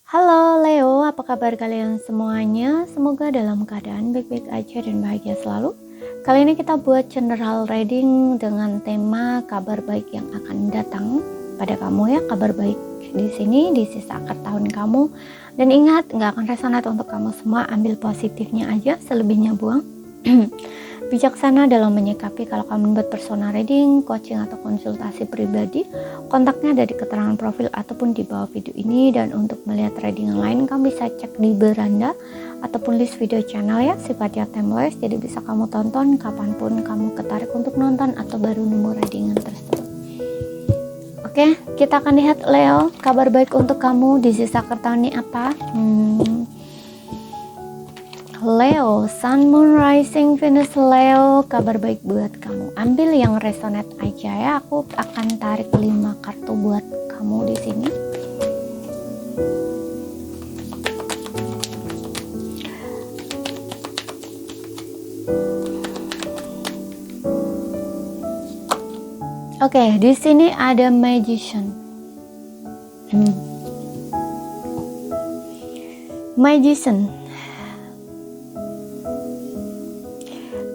Halo Leo, apa kabar kalian semuanya? Semoga dalam keadaan baik-baik aja dan bahagia selalu. Kali ini kita buat general reading dengan tema kabar baik yang akan datang pada kamu ya, kabar baik di sini di sisa akhir tahun kamu. Dan ingat, nggak akan resonate untuk kamu semua, ambil positifnya aja, selebihnya buang. Bijaksana dalam menyikapi. Kalau kamu buat personal reading, coaching atau konsultasi pribadi, kontaknya ada di keterangan profil ataupun di bawah video ini. Dan untuk melihat reading yang lain, kamu bisa cek di beranda ataupun list video channel ya, sifatnya timeless, jadi bisa kamu tonton kapanpun kamu ketarik untuk nonton atau baru nemu readingan tersebut. Oke, kita akan lihat Leo, kabar baik untuk kamu di sisa akhir tahun ini apa? Leo, Sun, Moon, Rising, Venus, Leo, kabar baik buat kamu. Ambil yang resonate aja ya. Aku akan tarik 5 kartu buat kamu di sini. Oke, di sini ada Magician. Magician.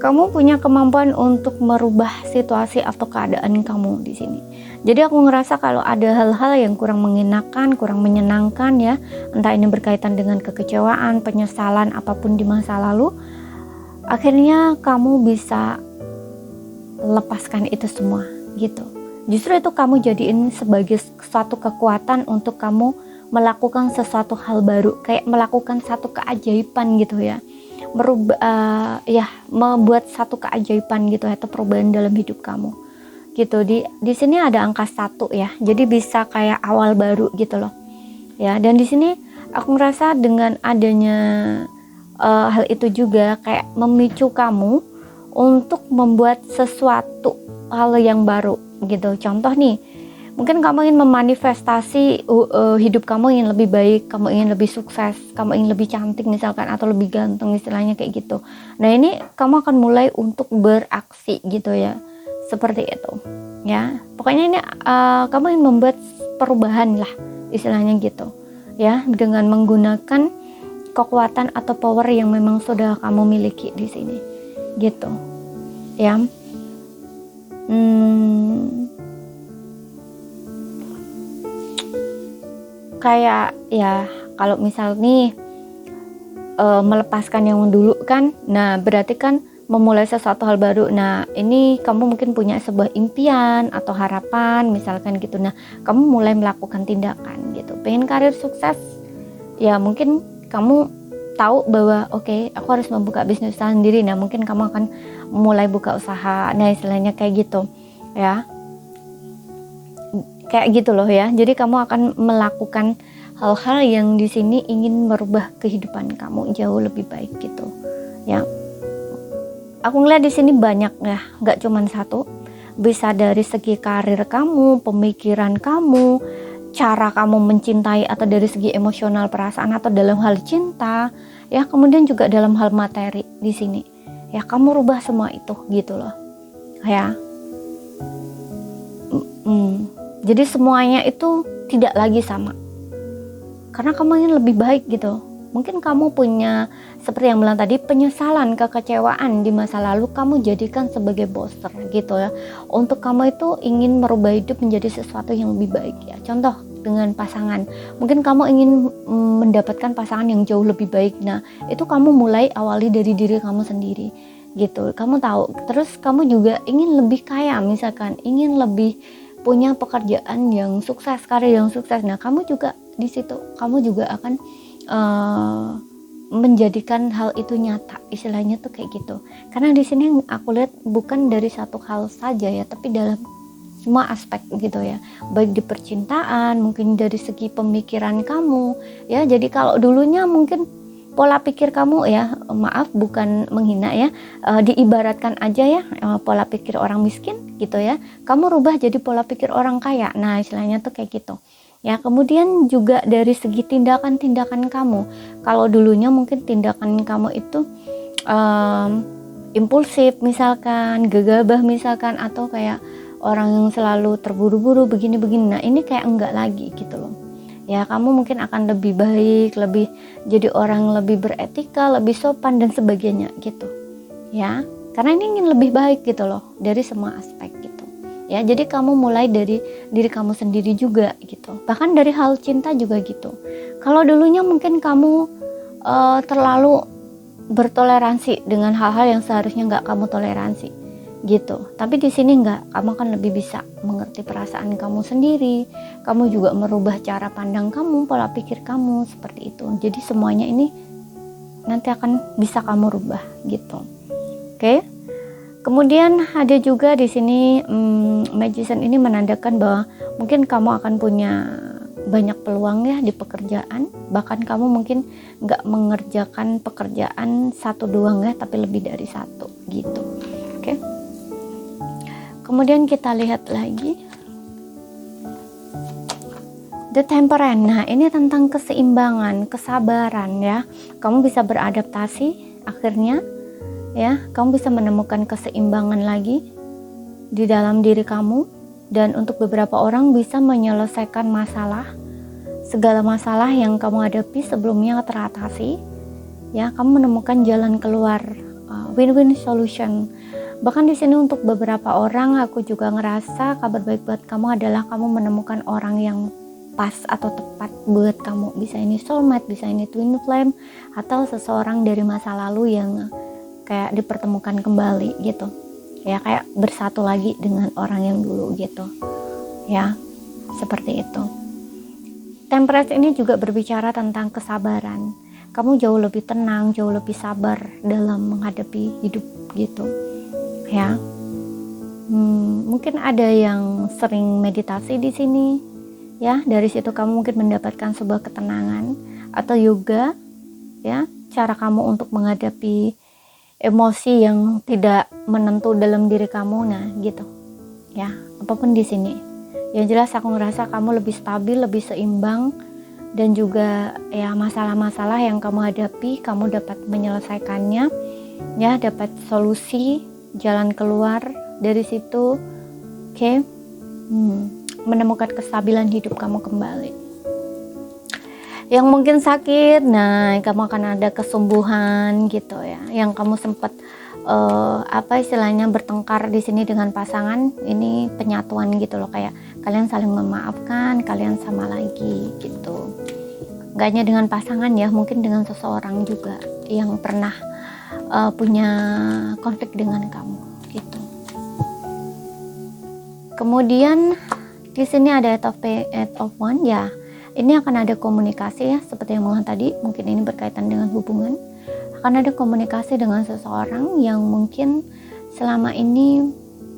Kamu punya kemampuan untuk merubah situasi atau keadaan kamu di sini. Jadi aku ngerasa kalau ada hal-hal yang kurang mengenakan, kurang menyenangkan ya, entah ini berkaitan dengan kekecewaan, penyesalan, apapun di masa lalu, akhirnya kamu bisa lepaskan itu semua gitu. Justru itu kamu jadiin sebagai suatu kekuatan untuk kamu melakukan sesuatu hal baru, kayak melakukan satu keajaiban gitu ya. Membuat satu keajaiban gitu atau perubahan dalam hidup kamu gitu. Di sini ada angka 1 ya, jadi bisa kayak awal baru gitu loh ya. Dan di sini aku ngerasa dengan adanya hal itu juga kayak memicu kamu untuk membuat sesuatu hal yang baru gitu. Contoh nih, mungkin kamu ingin memanifestasi hidup kamu ingin lebih baik, kamu ingin lebih sukses, kamu ingin lebih cantik misalkan, atau lebih ganteng istilahnya kayak gitu. Nah ini kamu akan mulai untuk beraksi gitu ya, seperti itu ya. Pokoknya ini kamu ingin membuat perubahan lah istilahnya gitu ya, dengan menggunakan kekuatan atau power yang memang sudah kamu miliki di sini gitu ya. Kayak ya kalau misal nih melepaskan yang dulu kan, nah berarti kan memulai sesuatu hal baru. Nah ini kamu mungkin punya sebuah impian atau harapan misalkan gitu. Nah kamu mulai melakukan tindakan gitu, pengen karir sukses ya, mungkin kamu tahu bahwa oke, aku harus membuka bisnis usaha sendiri. Nah mungkin kamu akan mulai buka usaha, nah istilahnya kayak gitu ya, kayak gitu loh ya. Jadi kamu akan melakukan hal-hal yang di sini ingin merubah kehidupan kamu jauh lebih baik gitu ya. Aku ngeliat di sini banyak ya, nggak cuma satu. Bisa dari segi karir kamu, pemikiran kamu, cara kamu mencintai, atau dari segi emosional, perasaan, atau dalam hal cinta ya. Kemudian juga dalam hal materi di sini ya, kamu rubah semua itu gitu loh ya. Jadi semuanya itu tidak lagi sama, karena kamu ingin lebih baik gitu. Mungkin kamu punya, seperti yang bilang tadi, penyesalan, kekecewaan di masa lalu, kamu jadikan sebagai booster gitu ya, untuk kamu itu ingin merubah hidup menjadi sesuatu yang lebih baik ya. Contoh dengan pasangan, mungkin kamu ingin mendapatkan pasangan yang jauh lebih baik. Nah itu kamu mulai awali dari diri kamu sendiri gitu. Kamu tahu, terus kamu juga ingin lebih kaya misalkan, ingin lebih punya pekerjaan yang sukses, karir yang sukses. Nah kamu juga di situ, kamu juga akan menjadikan hal itu nyata istilahnya tuh kayak gitu. Karena di sini aku lihat bukan dari satu hal saja ya, tapi dalam semua aspek gitu ya, baik di percintaan, mungkin dari segi pemikiran kamu ya. Jadi kalau dulunya mungkin pola pikir kamu ya, maaf bukan menghina ya, diibaratkan aja ya, pola pikir orang miskin gitu ya, kamu rubah jadi pola pikir orang kaya. Nah istilahnya tuh kayak gitu ya. Kemudian juga dari segi tindakan-tindakan kamu, kalau dulunya mungkin tindakan kamu itu impulsif misalkan, gegabah misalkan, atau kayak orang yang selalu terburu-buru begini-begini. Nah ini kayak enggak lagi gitu loh Ya, kamu mungkin akan lebih baik, lebih jadi orang lebih beretika, lebih sopan dan sebagainya gitu. Ya, karena ini ingin lebih baik gitu loh dari semua aspek gitu. Ya, jadi kamu mulai dari diri kamu sendiri juga gitu. Bahkan dari hal cinta juga gitu. Kalau dulunya mungkin kamu terlalu bertoleransi dengan hal-hal yang seharusnya nggak kamu toleransi gitu, tapi di sini nggak, kamu akan lebih bisa mengerti perasaan kamu sendiri, kamu juga merubah cara pandang kamu, pola pikir kamu seperti itu. Jadi semuanya ini nanti akan bisa kamu rubah gitu. Oke. Kemudian ada juga di sini magician ini menandakan bahwa mungkin kamu akan punya banyak peluang ya di pekerjaan, bahkan kamu mungkin nggak mengerjakan pekerjaan satu doang ya, tapi lebih dari satu gitu. Oke. Kemudian kita lihat lagi The Temperance. Nah, ini tentang keseimbangan, kesabaran ya. Kamu bisa beradaptasi akhirnya ya, kamu bisa menemukan keseimbangan lagi di dalam diri kamu. Dan untuk beberapa orang bisa menyelesaikan segala masalah yang kamu hadapi sebelumnya teratasi. Ya, kamu menemukan jalan keluar, win-win solution. Bahkan di sini untuk beberapa orang aku juga ngerasa kabar baik buat kamu adalah kamu menemukan orang yang pas atau tepat buat kamu. Bisa ini soulmate, bisa ini twin flame, atau seseorang dari masa lalu yang kayak dipertemukan kembali gitu. Ya, kayak bersatu lagi dengan orang yang dulu gitu. Ya, seperti itu. Temperance ini juga berbicara tentang kesabaran. Kamu jauh lebih tenang, jauh lebih sabar dalam menghadapi hidup gitu. Ya. Mungkin ada yang sering meditasi di sini. Ya, dari situ kamu mungkin mendapatkan sebuah ketenangan, atau yoga ya, cara kamu untuk menghadapi emosi yang tidak menentu dalam diri kamu. Nah gitu ya, apapun di sini yang jelas aku ngerasa kamu lebih stabil, lebih seimbang, dan juga ya masalah-masalah yang kamu hadapi kamu dapat menyelesaikannya ya, dapat solusi, jalan keluar dari situ. Oke. Menemukan kestabilan hidup kamu kembali. Yang mungkin sakit, nah kamu akan ada kesembuhan gitu ya. Yang kamu sempat istilahnya bertengkar di sini dengan pasangan, ini penyatuan gitu loh, kayak kalian saling memaafkan, kalian sama lagi gitu. Gak hanya dengan pasangan ya, mungkin dengan seseorang juga yang pernah punya konflik dengan kamu gitu. Kemudian di sini ada Eight of Wands ya. Ini akan ada komunikasi ya, seperti yang tadi, mungkin ini berkaitan dengan hubungan. Akan ada komunikasi dengan seseorang yang mungkin selama ini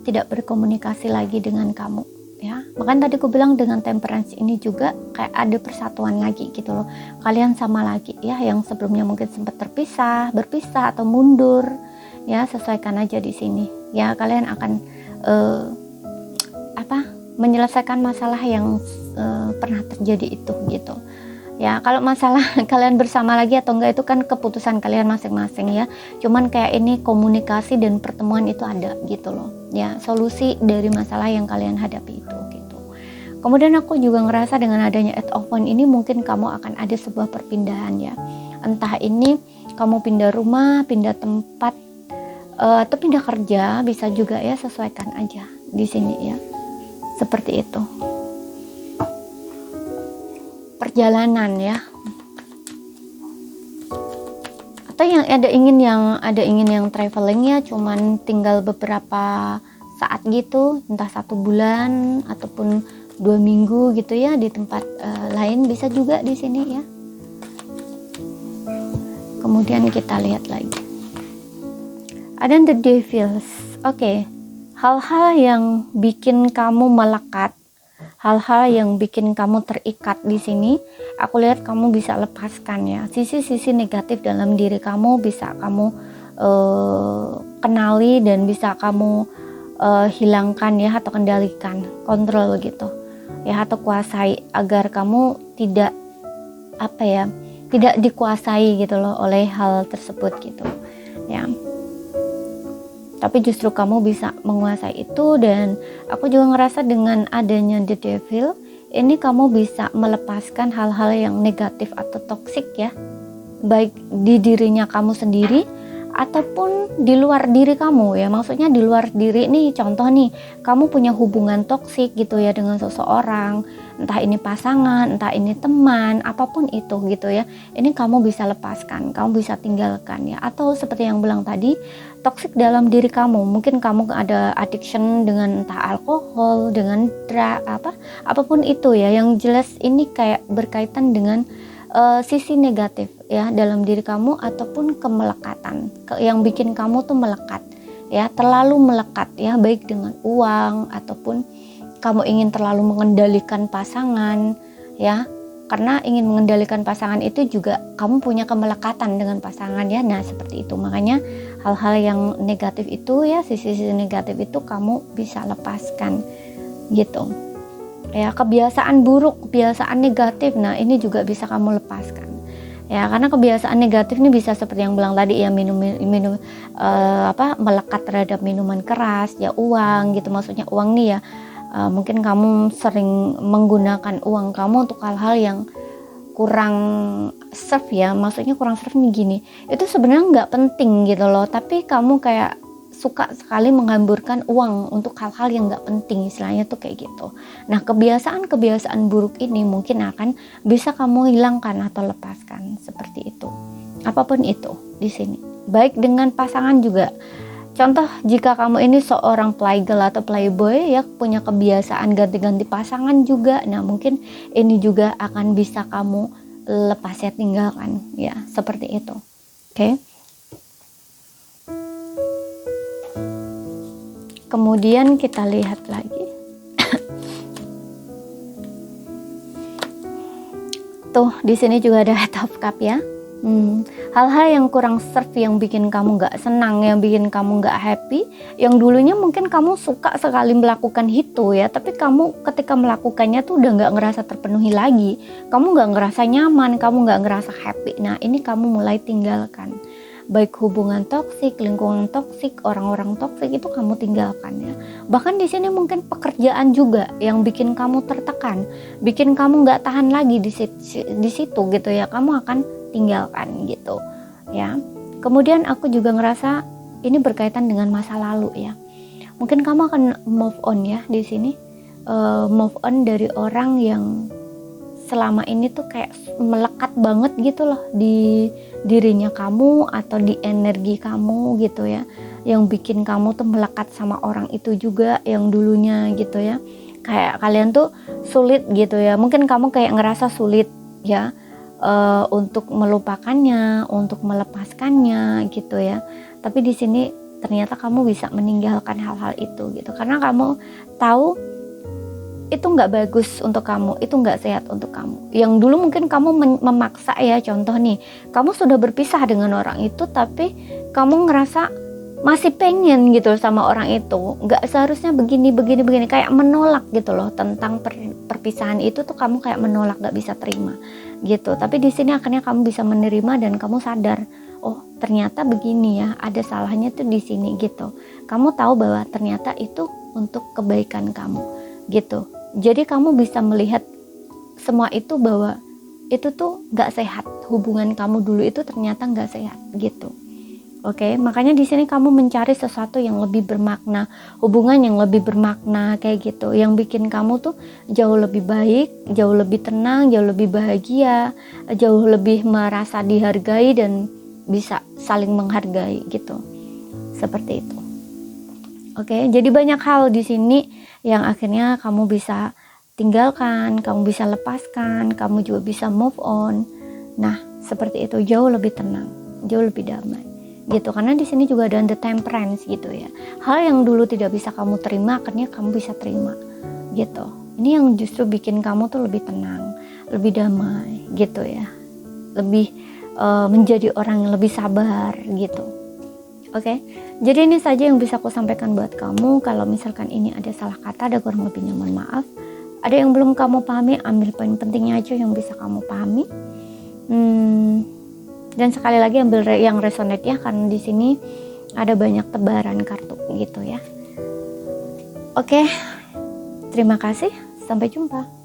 tidak berkomunikasi lagi dengan kamu ya. Makanya tadi aku bilang dengan Temperance ini juga kayak ada persatuan lagi gitu loh. Kalian sama lagi ya, yang sebelumnya mungkin sempat berpisah atau mundur ya, sesuaikan aja di sini ya. Kalian akan menyelesaikan masalah yang pernah terjadi itu gitu ya. Kalau masalah kalian bersama lagi atau enggak itu kan keputusan kalian masing-masing ya, cuman kayak ini komunikasi dan pertemuan itu ada gitu loh ya, solusi dari masalah yang kalian hadapi itu gitu. Kemudian aku juga ngerasa dengan adanya Eight of Wands ini mungkin kamu akan ada sebuah perpindahan ya, entah ini kamu pindah rumah, pindah tempat, atau pindah kerja, bisa juga ya, sesuaikan aja di sini ya, seperti itu. Perjalanan ya, atau yang ada ingin yang traveling ya, cuman tinggal beberapa saat gitu, entah 1 bulan ataupun 2 minggu gitu ya di tempat lain, bisa juga di sini ya. Kemudian kita lihat lagi ada The Devils. Oke. Hal-hal yang bikin kamu melekat, hal-hal yang bikin kamu terikat di sini, aku lihat kamu bisa lepaskan ya. Sisi-sisi negatif dalam diri kamu bisa kamu kenali dan bisa kamu hilangkan ya, atau kendalikan, kontrol gitu ya, atau kuasai agar kamu tidak dikuasai gitu loh oleh hal tersebut gitu ya. Tapi justru kamu bisa menguasai itu. Dan aku juga ngerasa dengan adanya The Devil ini kamu bisa melepaskan hal-hal yang negatif atau toksik ya, baik di dirinya kamu sendiri ataupun di luar diri kamu ya. Maksudnya di luar diri nih, contoh nih, kamu punya hubungan toksik gitu ya dengan seseorang, entah ini pasangan, entah ini teman, apapun itu gitu ya. Ini kamu bisa lepaskan, kamu bisa tinggalkan ya. Atau seperti yang bilang tadi, toksik dalam diri kamu, mungkin kamu ada addiction dengan entah alkohol, dengan apapun itu ya. Yang jelas ini kayak berkaitan dengan sisi negatif ya dalam diri kamu, ataupun kemelekatan yang bikin kamu tuh melekat ya, terlalu melekat ya, baik dengan uang ataupun kamu ingin terlalu mengendalikan pasangan ya, karena ingin mengendalikan pasangan itu juga kamu punya kemelekatan dengan pasangan ya. Nah seperti itu, makanya hal-hal yang negatif itu ya, sisi-sisi negatif itu kamu bisa lepaskan gitu ya. Kebiasaan buruk, kebiasaan negatif, nah ini juga bisa kamu lepaskan ya, karena kebiasaan negatif ini bisa seperti yang bilang tadi ya, minum melekat terhadap minuman keras ya, uang gitu. Maksudnya uang nih ya, mungkin kamu sering menggunakan uang kamu untuk hal-hal yang kurang serve ya. Maksudnya kurang serve nih gini, itu sebenarnya nggak penting gitu loh, tapi kamu kayak suka sekali menghamburkan uang untuk hal-hal yang nggak penting, istilahnya tuh kayak gitu. Nah kebiasaan-kebiasaan buruk ini mungkin akan bisa kamu hilangkan atau lepaskan seperti itu, apapun itu di sini, baik dengan pasangan juga. Contoh, jika kamu ini seorang playgirl atau playboy ya, punya kebiasaan ganti-ganti pasangan juga, nah mungkin ini juga akan bisa kamu lepas ya, tinggalkan ya, seperti itu. Oke. Kemudian kita lihat lagi. Tuh, di sini juga ada Eight of Cups ya. Hal-hal yang kurang serve, yang bikin kamu gak senang, yang bikin kamu gak happy, yang dulunya mungkin kamu suka sekali melakukan itu ya, tapi kamu ketika melakukannya tuh udah gak ngerasa terpenuhi lagi, kamu gak ngerasa nyaman, kamu gak ngerasa happy. Nah ini kamu mulai tinggalkan, baik hubungan toksik, lingkungan toksik, orang-orang toksik itu kamu tinggalkan ya. Bahkan di sini mungkin pekerjaan juga yang bikin kamu tertekan, bikin kamu nggak tahan lagi di situ gitu ya, kamu akan tinggalkan gitu ya. Kemudian aku juga ngerasa ini berkaitan dengan masa lalu ya. Mungkin kamu akan move on ya di sini, move on dari orang yang selama ini tuh kayak melekat banget gitu loh di dirinya kamu atau di energi kamu gitu ya, yang bikin kamu tuh melekat sama orang itu juga yang dulunya gitu ya, kayak kalian tuh sulit gitu ya. Mungkin kamu kayak ngerasa sulit ya untuk melupakannya, untuk melepaskannya gitu ya. Tapi di sini ternyata kamu bisa meninggalkan hal-hal itu gitu, karena kamu tahu itu nggak bagus untuk kamu, itu nggak sehat untuk kamu. Yang dulu mungkin kamu memaksa ya, contoh nih, kamu sudah berpisah dengan orang itu, tapi kamu ngerasa masih pengen gitu sama orang itu, nggak seharusnya begini, kayak menolak gitu loh tentang perpisahan itu tuh, kamu kayak menolak, nggak bisa terima gitu. Tapi di sini akhirnya kamu bisa menerima dan kamu sadar, oh ternyata begini ya, ada salahnya tuh di sini gitu. Kamu tahu bahwa ternyata itu untuk kebaikan kamu gitu. Jadi kamu bisa melihat semua itu bahwa itu tuh gak sehat, hubungan kamu dulu itu ternyata gak sehat gitu. Oke, makanya di sini kamu mencari sesuatu yang lebih bermakna, hubungan yang lebih bermakna kayak gitu, yang bikin kamu tuh jauh lebih baik, jauh lebih tenang, jauh lebih bahagia, jauh lebih merasa dihargai dan bisa saling menghargai gitu. Seperti itu. Oke, jadi banyak hal di sini yang akhirnya kamu bisa tinggalkan, kamu bisa lepaskan, kamu juga bisa move on. Nah, seperti itu, jauh lebih tenang, jauh lebih damai gitu. Karena di sini juga ada the temperance gitu ya. Hal yang dulu tidak bisa kamu terima, akhirnya kamu bisa terima gitu. Ini yang justru bikin kamu tuh lebih tenang, lebih damai gitu ya. Lebih menjadi orang yang lebih sabar gitu. Oke, jadi ini saja yang bisa aku sampaikan buat kamu. Kalau misalkan ini ada salah kata, ada kurang lebihnya mohon maaf. Ada yang belum kamu pahami, ambil poin pentingnya aja yang bisa kamu pahami. Dan sekali lagi ambil yang resonate ya, karena di sini ada banyak tebaran kartu gitu ya. Oke, terima kasih, sampai jumpa.